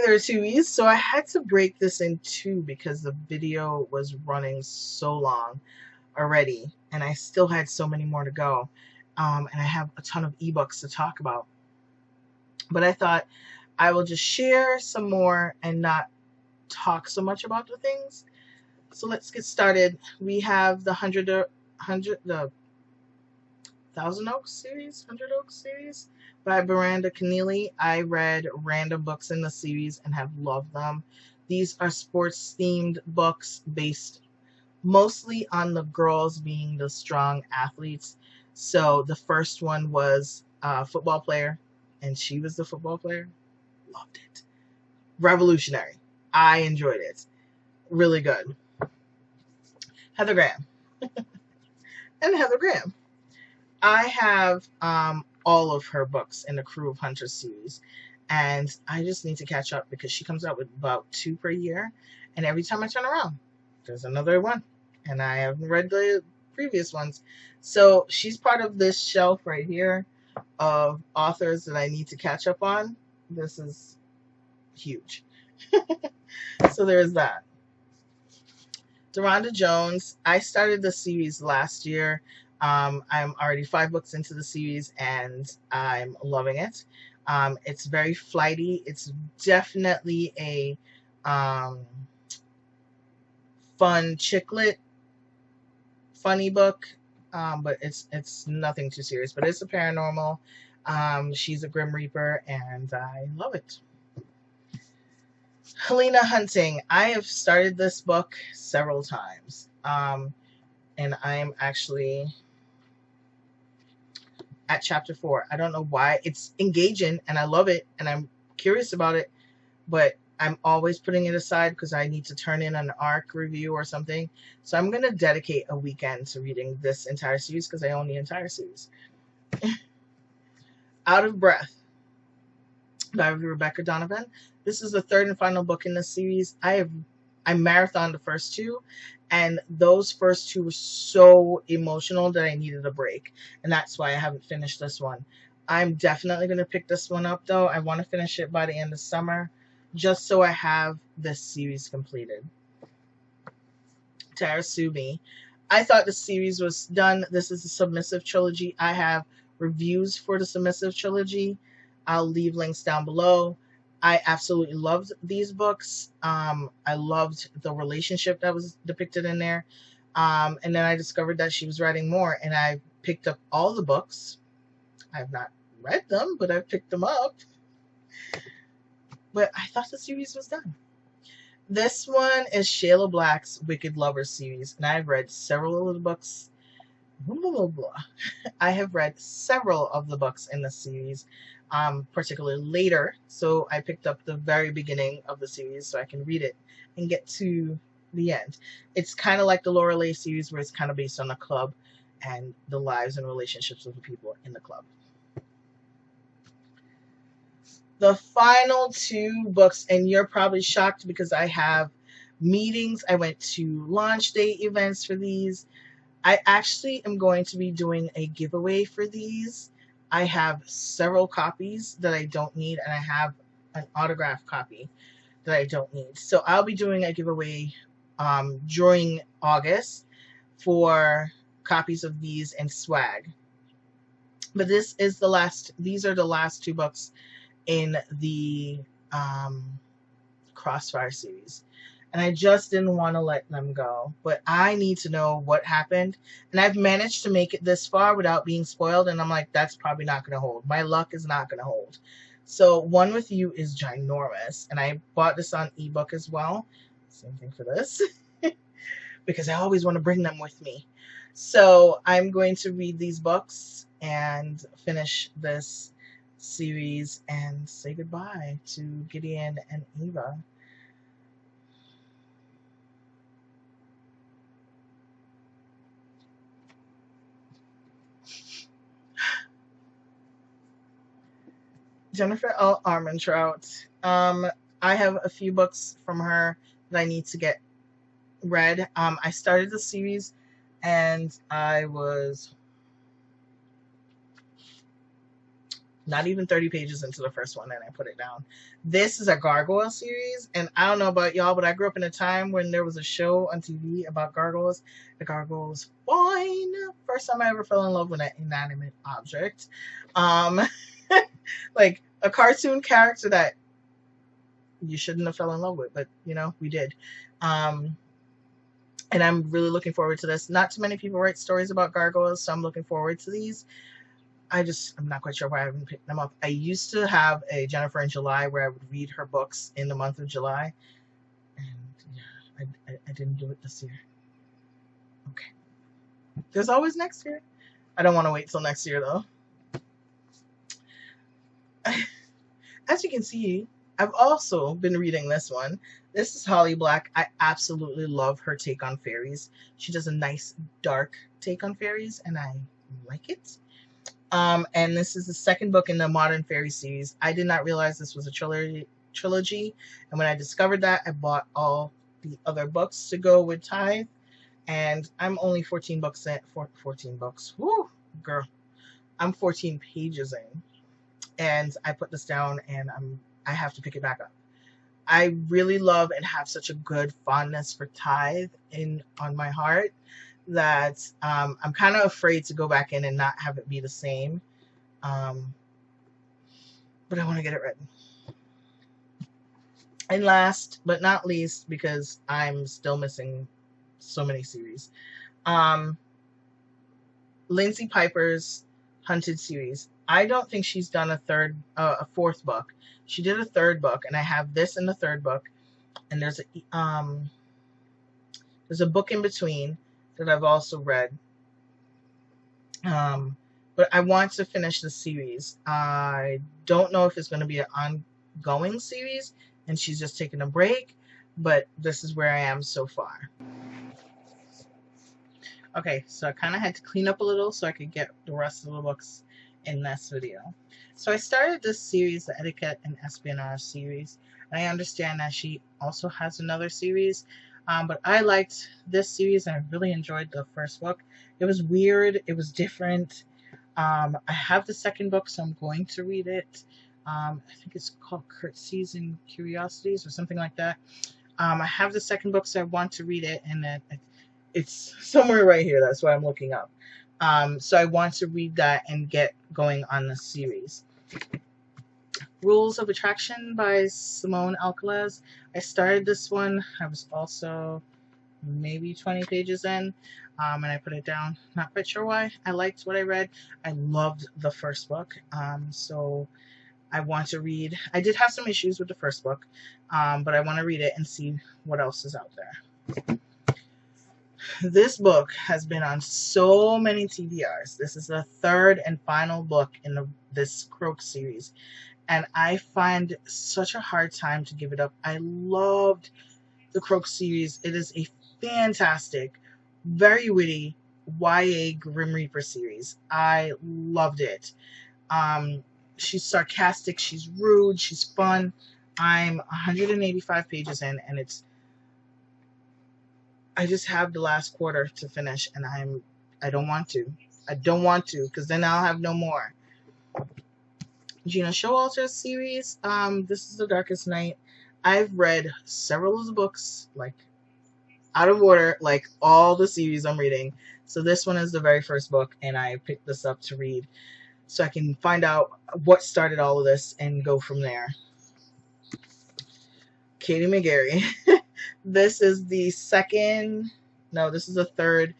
there are two, so I had to break this in two because the video was running so long already, and I still had so many more to go. And I have a ton of ebooks to talk about. But I thought I will just share some more and not talk so much about the things. So let's get started. We have the the Thousand Oaks series, Hundred Oaks series by Miranda Keneally. I read random books in the series and have loved them. These are sports themed books based mostly on the girls being the strong athletes. So the first one was a football player, and she was the football player. Loved it. Revolutionary. I enjoyed it. Really good. Heather Graham. And Heather Graham. I have all of her books in the Crew of Hunters series, and I just need to catch up because she comes out with about 2 per year, and every time I turn around, there's another one, and I haven't read the previous ones. So she's part of this shelf right here of authors that I need to catch up on. This is huge. So there's that. Deronda Jones. I started the series last year. I'm already 5 books into the series, and I'm loving it. It's very flighty. It's definitely a fun chick lit, funny book, but it's nothing too serious. But it's a paranormal. She's a Grim Reaper, and I love it. Helena Hunting. I have started this book several times, and I'm actually at chapter 4. I don't know why. It's engaging, and I love it, and I'm curious about it, but I'm always putting it aside because I need to turn in an ARC review or something. So I'm going to dedicate a weekend to reading this entire series because I own the entire series. Out of Breath by Rebecca Donovan. This is the third and final book in the series. I marathoned the first 2, and those first 2 were so emotional that I needed a break, and that's why I haven't finished this one. I'm definitely going to pick this one up, though. I want to finish it by the end of summer, just so I have this series completed. Tarasumi. I thought the series was done. This is the Submissive Trilogy. I have reviews for the Submissive Trilogy. I'll leave links down below. I absolutely loved these books. I loved the relationship that was depicted in there. And then I discovered that she was writing more, and I picked up all the books. I've not read them, but I've picked them up. But I thought the series was done. This one is Shayla Black's Wicked Lovers series, and I've read several of the books. I have read several of the books in the series, particularly later, so I picked up the very beginning of the series so I can read it and get to the end. It's kind of like the Lorelei series, where it's kind of based on a club and the lives and relationships of the people in the club. The final 2 books, and you're probably shocked because I have meetings. I went to launch day events for these. I actually am going to be doing a giveaway for these. I have several copies that I don't need, and I have an autographed copy that I don't need. So I'll be doing a giveaway during August for copies of these and swag. But these are the last 2 books in the Crossfire series. And I just didn't want to let them go. But I need to know what happened. And I've managed to make it this far without being spoiled. And I'm like, that's probably not going to hold. My luck is not going to hold. So One With You is ginormous. And I bought this on ebook as well. Same thing for this. Because I always want to bring them with me. So I'm going to read these books and finish this series and say goodbye to Gideon and Eva. Jennifer L. Armentrout. I have a few books from her that I need to get read. I started the series and I was Not even 30 pages into the first one, and I put it down. This is a gargoyle series, and I don't know about y'all, but I grew up in a time when there was a show on TV about gargoyles. The gargoyle was fine. First time I ever fell in love with an inanimate object. Um, like a cartoon character that you shouldn't have fell in love with, but you know, we did. And I'm really looking forward to this. Not too many people write stories about gargoyles, so I'm looking forward to these. I'm not quite sure why I haven't picked them up. I used to have a Jennifer in July where I would read her books in the month of July. And yeah, I didn't do it this year. Okay. There's always next year. I don't want to wait till next year though. As you can see, I've also been reading this one. This is Holly Black. I absolutely love her take on fairies. She does a nice dark take on fairies, and I like it. And this is the second book in the Modern Fairy series. I did not realize this was a trilogy. And when I discovered that, I bought all the other books to go with Tithe. And I'm only 14 books in. 14 books. Woo, girl. I'm 14 pages in. And I put this down, and I have to pick it back up. I really love and have such a good fondness for Tithe on my heart that I'm kind of afraid to go back in and not have it be the same. But I want to get it read. And last but not least, because I'm still missing so many series, Lindsay Piper's Hunted series. I don't think she's done a fourth book. She did a third book, and I have this in the third book, and there's a book in between that I've also read. But I want to finish the series. I don't know if it's going to be an ongoing series and she's just taking a break, but this is where I am so far. Okay, so I kind of had to clean up a little so I could get the rest of the books in this video. So I started this series, the Etiquette and Espionage series, and I understand that she also has another series. But I liked this series, and I really enjoyed the first book. It was weird. It was different. I have the second book, so I'm going to read it. I think it's called Curtsies and Curiosities or something like that. I have the second book, so I want to read it, and it's somewhere right here. That's why I'm looking up. So I want to read that and get going on the series. Rules of Attraction by Simone Alcalez. I started this one. I was also maybe 20 pages in, and I put it down. Not quite sure why. I liked what I read. I loved the first book, so I want to read. I did have some issues with the first book, but I want to read it and see what else is out there. This book has been on so many TBRs. This is the third and final book in this Croak series. And I find such a hard time to give it up. I loved the Croak series. It is a fantastic, very witty YA Grim Reaper series. I loved it. She's sarcastic, she's rude, she's fun. I'm 185 pages in, and I just have the last quarter to finish, and I don't want to. I don't want to, because then I'll have no more. Gina Showalter's series. This is The Darkest Night. I've read several of the books, like, out of order, like all the series I'm reading. So this one is the very first book, and I picked this up to read so I can find out what started all of this and go from there. Katie McGarry. This is the third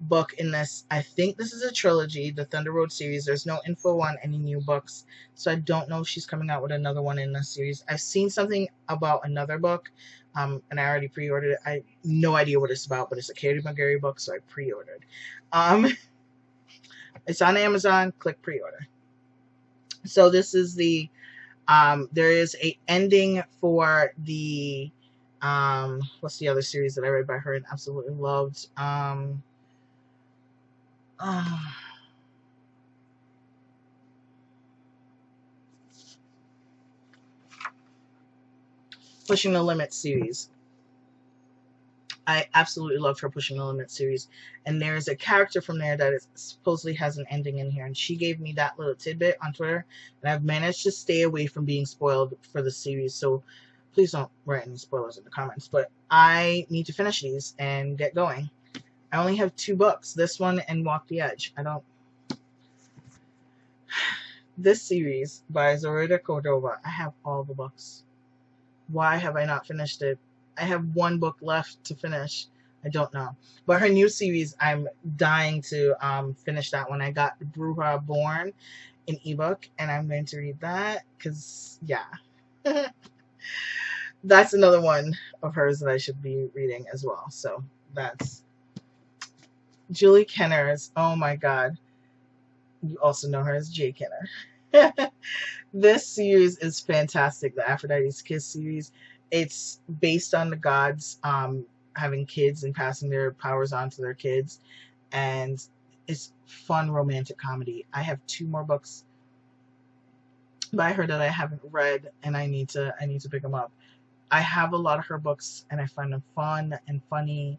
book in this. I think this is a trilogy, the Thunder Road series. There's no info on any new books, so I don't know if she's coming out with another one in this series. I've seen something about another book, and I already pre-ordered it. I have no idea what it's about, but it's a Katie McGarry book, so I pre-ordered. It's on Amazon. Click pre-order. So this is the there is a ending for the what's the other series that I read by her and absolutely loved? Pushing the Limits series. I absolutely loved her Pushing the Limit series. And there's a character from there that is, supposedly has an ending in here. And she gave me that little tidbit on Twitter. And I've managed to stay away from being spoiled for the series. So please don't write any spoilers in the comments. But I need to finish these and get going. I only have 2 books. This one and Walk the Edge. This series by Zoraida Cordova. I have all the books. Why have I not finished it? I have 1 book left to finish. I don't know. But her new series, I'm dying to finish that one. I got Bruja Born in ebook, and I'm going to read that because, yeah. That's another one of hers that I should be reading as well. So that's Julie Kenner's. Oh my God. You also know her as Jay Kenner. This series is fantastic. The Aphrodite's Kiss series. It's based on the gods having kids and passing their powers on to their kids, and it's fun romantic comedy. I have 2 more books by her that I haven't read, and I need to pick them up. I have a lot of her books, and I find them fun and funny,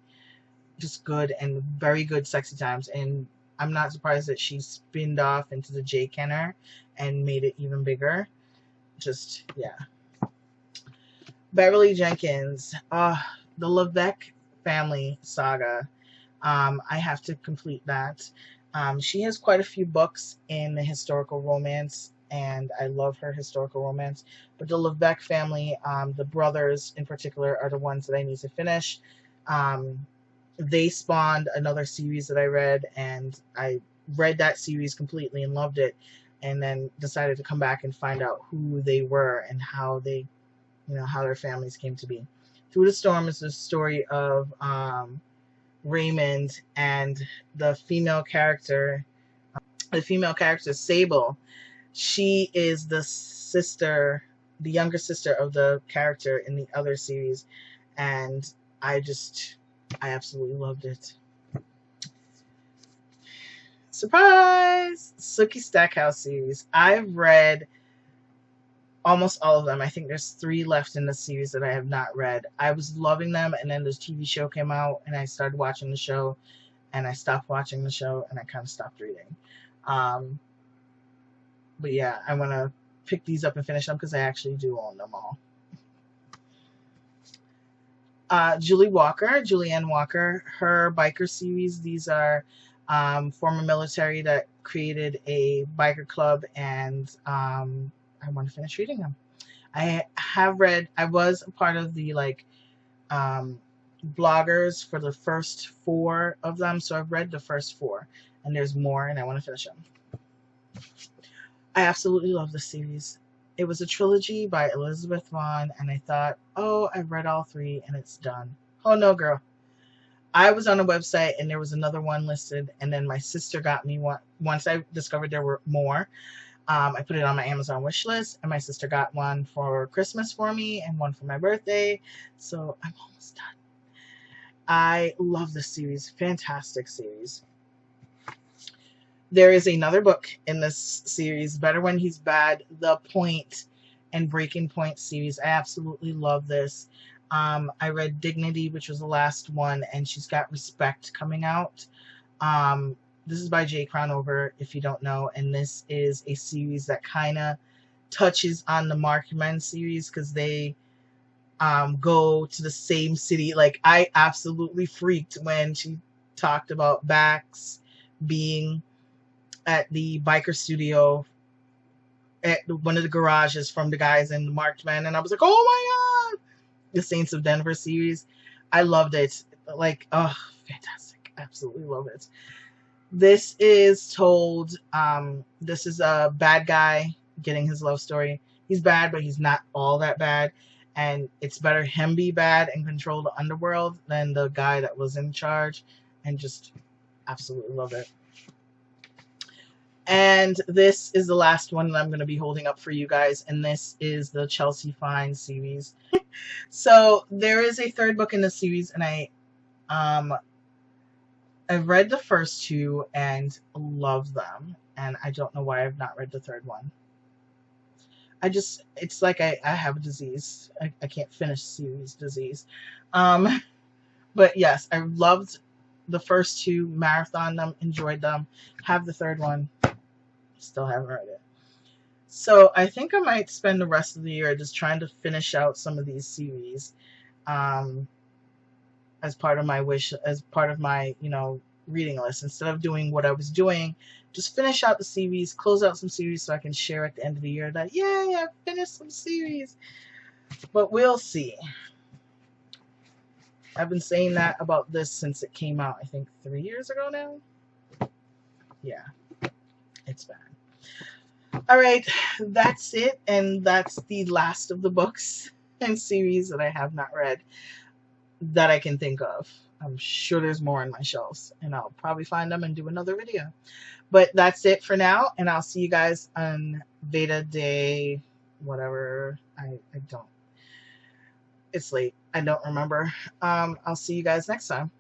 just good and very good sexy times. And I'm not surprised that she spinned off into the Jay Kenner and made it even bigger. Just, yeah. Beverly Jenkins, the Levesque family saga. I have to complete that. She has quite a few books in the historical romance, and I love her historical romance. But the Levesque family, the brothers in particular, are the ones that I need to finish. They spawned another series that I read, and I read that series completely and loved it, and then decided to come back and find out who they were and how they, how their families came to be. Through the Storm is the story of Raymond and the female character Sable. She is the younger sister of the character in the other series, and I absolutely loved it. Surprise! Sookie Stackhouse series. I've read almost all of them. I think there's 3 left in the series that I have not read. I was loving them, and then the TV show came out, and I started watching the show, and I stopped watching the show, and I kind of stopped reading. But yeah, I want to pick these up and finish them because I actually do own them all. Julianne Walker, her biker series. These are former military that created a biker club, and I want to finish reading them. I was a part of the bloggers for the first 4 of them, so I've read the first 4, and there's more, and I want to finish them. I absolutely love this series. It was a trilogy by Elizabeth Vaughn, and I thought, oh, I've read all 3 and it's done. Oh no, girl. I was on a website and there was another one listed, and then my sister got me one. Once I discovered there were more, I put it on my Amazon wish list, and my sister got one for Christmas for me and one for my birthday, so I'm almost done. I love this series. Fantastic series. There is another book in this series, Better When He's Bad, the Point and Breaking Point series. I absolutely love this. I read Dignity, which was the last one, and she's got Respect coming out. This is by Jay Crownover, if you don't know, and this is a series that kind of touches on the Markmen series because they go to the same city. Like, I absolutely freaked when she talked about Bax being at the biker studio at one of the garages from the guys in the Markmen, and I was like, oh my god! The Saints of Denver series. I loved it. Like, oh, fantastic. Absolutely love it. This is told, this is a bad guy getting his love story. He's bad, but he's not all that bad. And it's better him be bad and control the underworld than the guy that was in charge. And just absolutely love it. And this is the last one that I'm going to be holding up for you guys. And this is the Chelsea Fine series. So there is a 3rd book in the series, and I've read the first 2 and love them. And I don't know why I've not read the 3rd one. It's like I have a disease. I can't finish series disease. But yes, I loved the first two, marathon them, enjoyed them. Have the third one, still haven't read it. So I think I might spend the rest of the year just trying to finish out some of these series, um, as part of my wish, as part of my, reading list. Instead of doing what I was doing, just finish out the series, close out some series so I can share at the end of the year that, yay, I finished some series. But we'll see. I've been saying that about this since it came out, I think 3 years ago now. Yeah, it's bad. All right, that's it. And that's the last of the books and series that I have not read that I can think of. I'm sure there's more on my shelves, and I'll probably find them and do another video. But that's it for now, and I'll see you guys on Veda Day, whatever. I don't. It's late. I don't remember. I'll see you guys next time.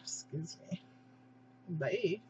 Excuse me. Bye.